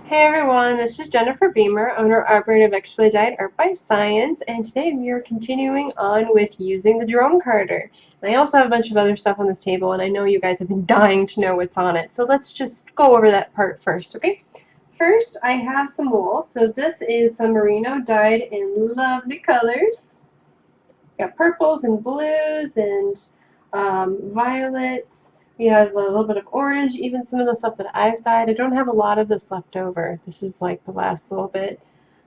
Hey everyone, this is Jennifer Beamer, owner-operator of ExpertlyDyed Art by Science, and today we are continuing on with using the drone carder. And I also have a bunch of other stuff on this table, and I know you guys have been dying to know what's on it, so let's just go over that part first, okay? First, I have some wool. So this is some merino dyed in lovely colors. Got purples and blues and violets. We have a little bit of orange, even some of the stuff that I've dyed. I don't have a lot of this left over. This is like the last little bit.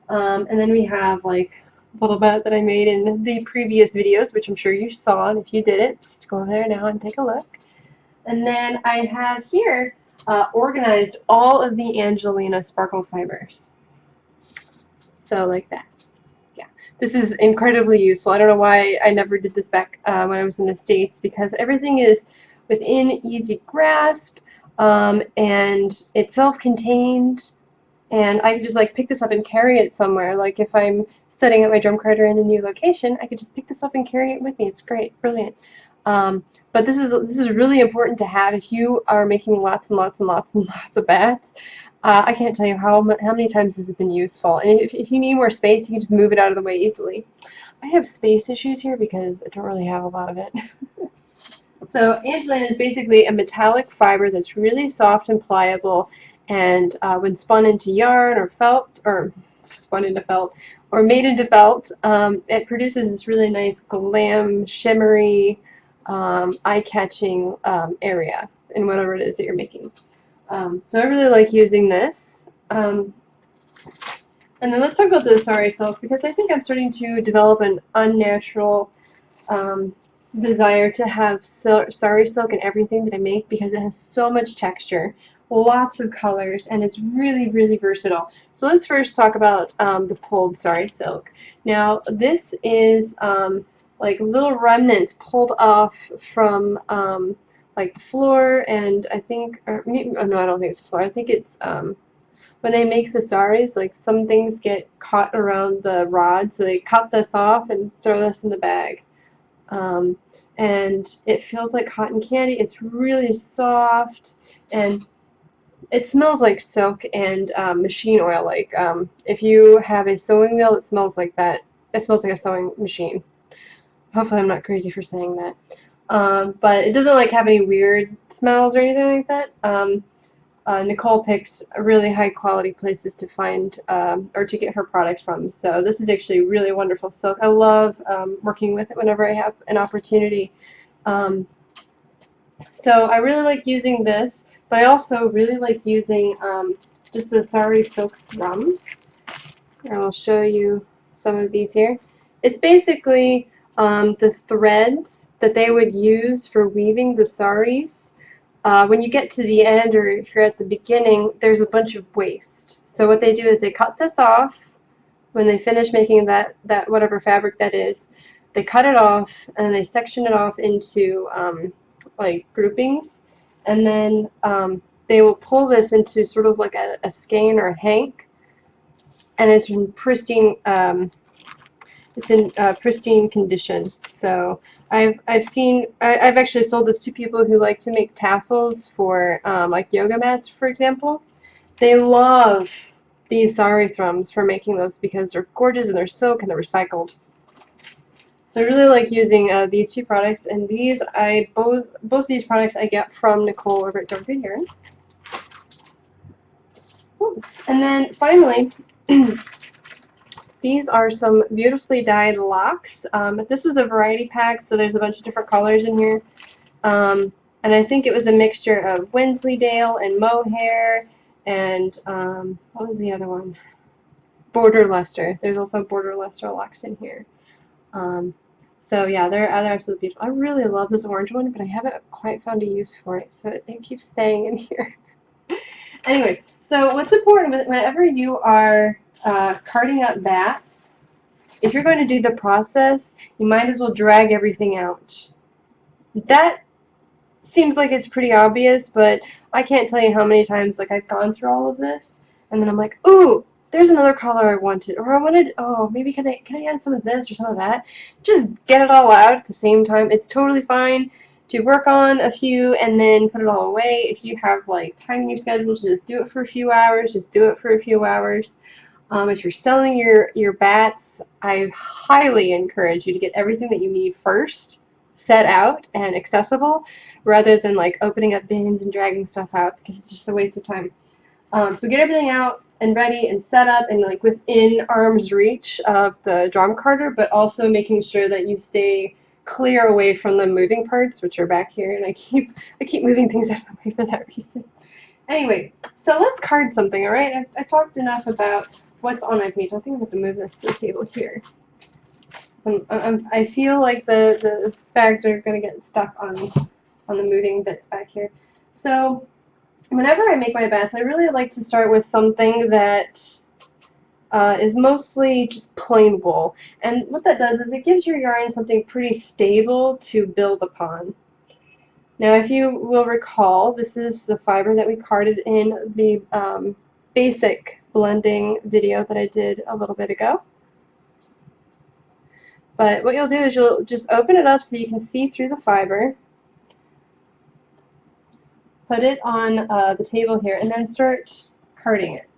And then we have like a little bit that I made in the previous videos, which I'm sure you saw, and if you didn't, just go over there now and take a look. And then I have here organized all of the Angelina sparkle fibers. So like that. Yeah, this is incredibly useful. I don't know why I never did this back when I was in the States, because everything is within easy grasp, and it's self-contained, and I could just like pick this up and carry it somewhere. Like if I'm setting up my drum carder in a new location, I could just pick this up and carry it with me. It's great, brilliant. But this is really important to have if you are making lots and lots and lots and lots of bats. I can't tell you how many times this has been useful. And if you need more space, you can just move it out of the way easily. I have space issues here because I don't really have a lot of it. So Angelina is basically a metallic fiber that's really soft and pliable, and when spun into yarn or felt, or spun into felt, or made into felt, it produces this really nice glam, shimmery, eye-catching area in whatever it is that you're making. So I really like using this. And then let's talk about the sari silk, because I think I'm starting to develop an unnatural desire to have sari silk in everything that I make, because it has so much texture, lots of colors, and it's really, really versatile. So let's first talk about the pulled sari silk. Now this is like little remnants pulled off from like the floor, and I think, or, oh, no, I don't think it's the floor. I think it's when they make the saris, like some things get caught around the rod, so they cut this off and throw this in the bag. And it feels like cotton candy. It's really soft, and it smells like silk and machine oil. Like if you have a sewing wheel, it smells like that. It smells like a sewing machine. Hopefully I'm not crazy for saying that. But it doesn't like have any weird smells or anything like that. Nicole picks really high quality places to find or to get her products from. So this is actually really wonderful silk. I love working with it whenever I have an opportunity. So I really like using this, but I also really like using just the sari silk thrums. And I'll show you some of these here. It's basically the threads that they would use for weaving the saris. When you get to the end, or if you're at the beginning, there's a bunch of waste. So what they do is they cut this off when they finish making that whatever fabric that is. They cut it off, and then they section it off into like groupings, and then they will pull this into sort of like a skein or a hank, and it's in pristine pristine condition. So I've actually sold this to people who like to make tassels for like yoga mats, for example. They love these sari thrums for making those because they're gorgeous and they're silk and they're recycled. So I really like using these two products, and these both these products I get from Nicole over at Don't Good Yarn. And then finally, these are some beautifully dyed locks. This was a variety pack, so there's a bunch of different colors in here. And I think it was a mixture of Wensleydale and mohair and what was the other one? Border luster. There's also border luster locks in here. So yeah, they're absolutely beautiful. I really love this orange one, but I haven't quite found a use for it, so it keeps staying in here. Anyway, so what's important whenever you are carding up bats, if you're going to do the process, you might as well drag everything out. That seems like it's pretty obvious, but I can't tell you how many times like I've gone through all of this, and then I'm like, ooh, there's another color I wanted, or I wanted, oh, maybe can I add some of this or some of that? Just get it all out at the same time. It's totally fine. to work on a few and then put it all away. If you have like time in your schedule to just do it for a few hours, just do it for a few hours. If you're selling your bats, I highly encourage you to get everything that you need first set out and accessible rather than like opening up bins and dragging stuff out because it's just a waste of time. So get everything out and ready and set up and like within arm's reach of the drum carter, but also making sure that you stay clear away from the moving parts, which are back here, and I keep moving things out of the way for that reason. Anyway, so let's card something, all right? I've talked enough about what's on my page. I think I have to move this to the table here. I feel like the bags are going to get stuck on the moving bits back here. So whenever I make my bats, I really like to start with something that is mostly just plain wool. And what that does is it gives your yarn something pretty stable to build upon. Now, if you will recall, this is the fiber that we carded in the basic blending video that I did a little bit ago. But what you'll do is you'll just open it up so you can see through the fiber, put it on the table here, and then start carding it.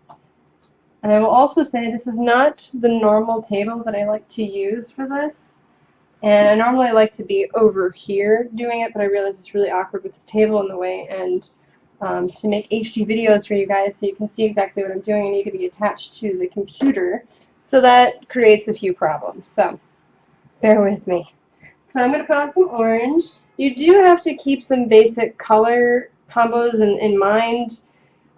And I will also say this is not the normal table that I like to use for this. And I normally like to be over here doing it, but I realize it's really awkward with this table in the way. And to make HD videos for you guys so you can see exactly what I'm doing, I need to be attached to the computer. So that creates a few problems. So bear with me. So I'm going to put on some orange. You do have to keep some basic color combos in mind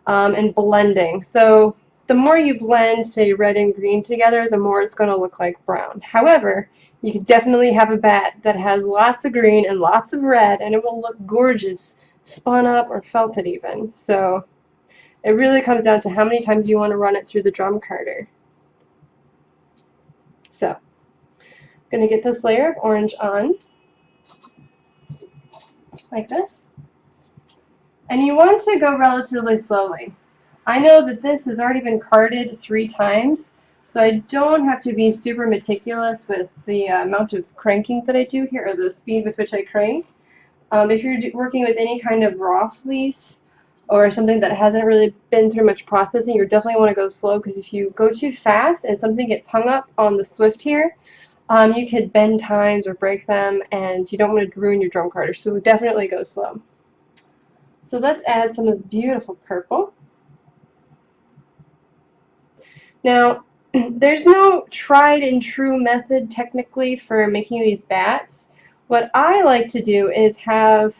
and blending. So the more you blend, say, red and green together, the more it's going to look like brown. However, you could definitely have a bat that has lots of green and lots of red, and it will look gorgeous, spun up or felted even. So it really comes down to how many times you want to run it through the drum carder. So I'm going to get this layer of orange on, like this. And you want to go relatively slowly. I know that this has already been carded 3 times, so I don't have to be super meticulous with the amount of cranking that I do here, or the speed with which I crank. If you're working with any kind of raw fleece or something that hasn't really been through much processing, you definitely want to go slow, because if you go too fast and something gets hung up on the Swift here, you could bend tines or break them, and you don't want to ruin your drum carder, so definitely go slow. So let's add some of this beautiful purple. Now, there's no tried and true method technically for making these bats. What I like to do is have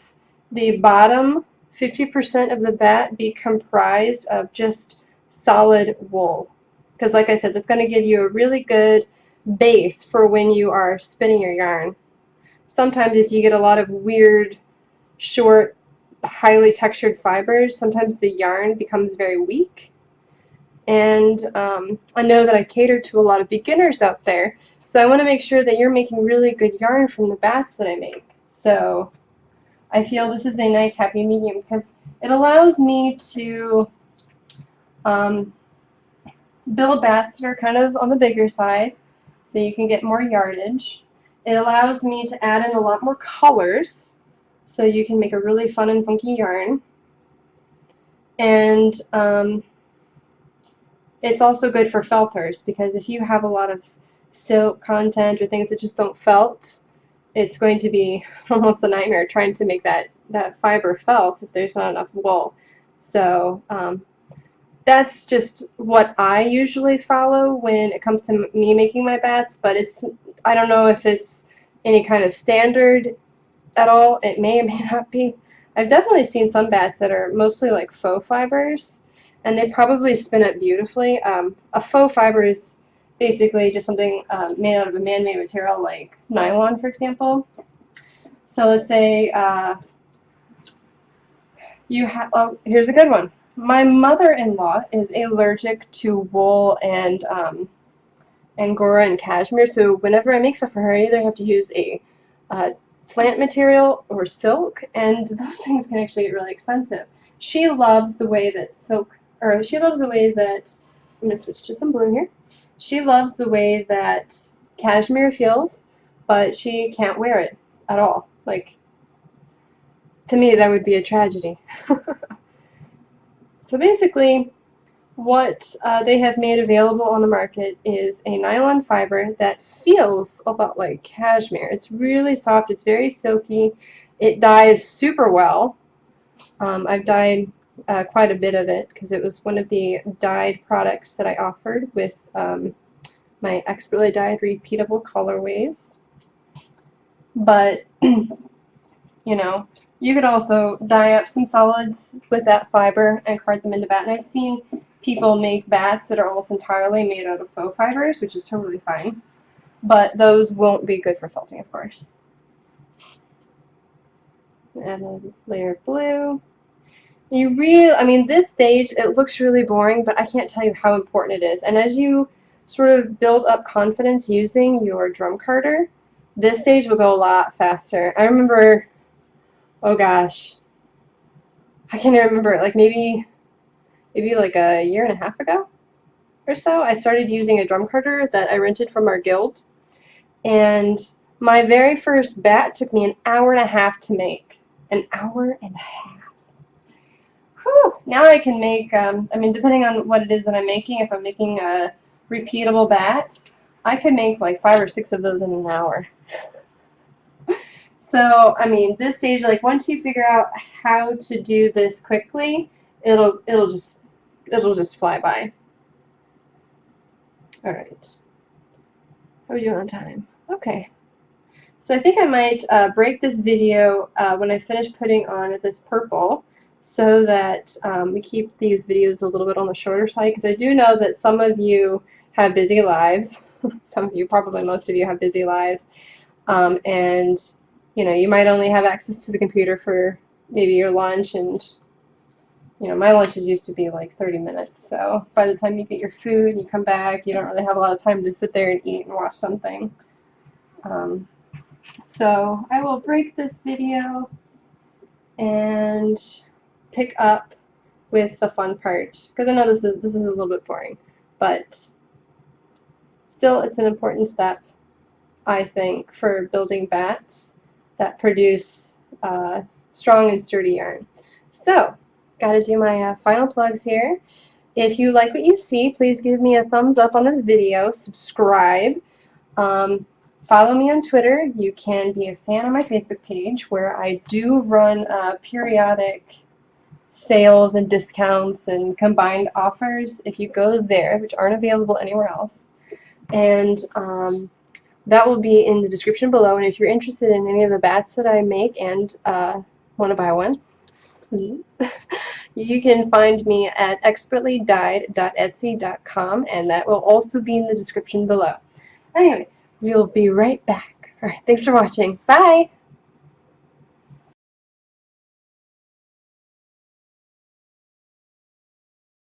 the bottom 50% of the bat be comprised of just solid wool. Because like I said, that's going to give you a really good base for when you are spinning your yarn. Sometimes if you get a lot of weird, short, highly textured fibers, sometimes the yarn becomes very weak. And I know that I cater to a lot of beginners out there, so I want to make sure that you're making really good yarn from the bats that I make. So I feel this is a nice happy medium because it allows me to build bats that are kind of on the bigger side, so you can get more yardage. It allows me to add in a lot more colors, so you can make a really fun and funky yarn. And it's also good for felters, because if you have a lot of silk content or things that just don't felt, it's going to be almost a nightmare trying to make that fiber felt if there's not enough wool. So that's just what I usually follow when it comes to me making my bats, but I don't know if it's any kind of standard at all. It may or may not be. I've definitely seen some bats that are mostly like faux fibers, and they probably spin up beautifully. A faux fiber is basically just something made out of a man-made material like nylon, for example. So let's say you have, oh, here's a good one. My mother-in-law is allergic to wool and Angora and cashmere, so whenever I make stuff for her, I either have to use a plant material or silk, and those things can actually get really expensive. She loves the way that she loves the way that, I'm going to switch to some blue here. She loves the way that cashmere feels, but she can't wear it at all. Like, To me, that would be a tragedy. So basically, what they have made available on the market is a nylon fiber that feels a lot like cashmere. It's really soft, it's very silky, it dyes super well. I've dyed quite a bit of it because it was one of the dyed products that I offered with my ExpertlyDyed repeatable colorways. But, you know, you could also dye up some solids with that fiber and card them into batt. And I've seen people make bats that are almost entirely made out of faux fibers, which is totally fine. But those won't be good for felting, of course. Add a layer of blue. I mean, this stage, it looks really boring, but I can't tell you how important it is. And as you sort of build up confidence using your drum carder, this stage will go a lot faster. I remember, oh gosh, I can't even remember, like maybe like a year and a half ago or so, I started using a drum carder that I rented from our guild. And my very first bat took me an hour and a half to make. An hour and a half. Whew. Now I can make, I mean, depending on what it is that I'm making, if I'm making a repeatable bat, I could make like 5 or 6 of those in an hour. So, I mean, this stage, like once you figure out how to do this quickly, it'll just fly by. All right. How are we doing on time? Okay. So I think I might break this video when I finish putting on this purple so that we keep these videos a little bit on the shorter side, because I do know that some of you have busy lives. Some of you, probably most of you, have busy lives. And you know, you might only have access to the computer for maybe your lunch, and you know, my lunches used to be like 30 minutes, so by the time you get your food and you come back, you don't really have a lot of time to sit there and eat and watch something. So I will break this video and pick up with the fun part, because I know this is a little bit boring, but still it's an important step, I think, for building bats that produce strong and sturdy yarn. So, gotta do my final plugs here. If you like what you see, please give me a thumbs up on this video, subscribe, follow me on Twitter. You can be a fan on my Facebook page, where I do run periodic sales and discounts and combined offers if you go there, which aren't available anywhere else. And that will be in the description below, and if you're interested in any of the bats that I make and want to buy one, please, you can find me at expertlydyed.etsy.com, and that will also be in the description below. Anyway, we'll be right back. Alright, thanks for watching. Bye!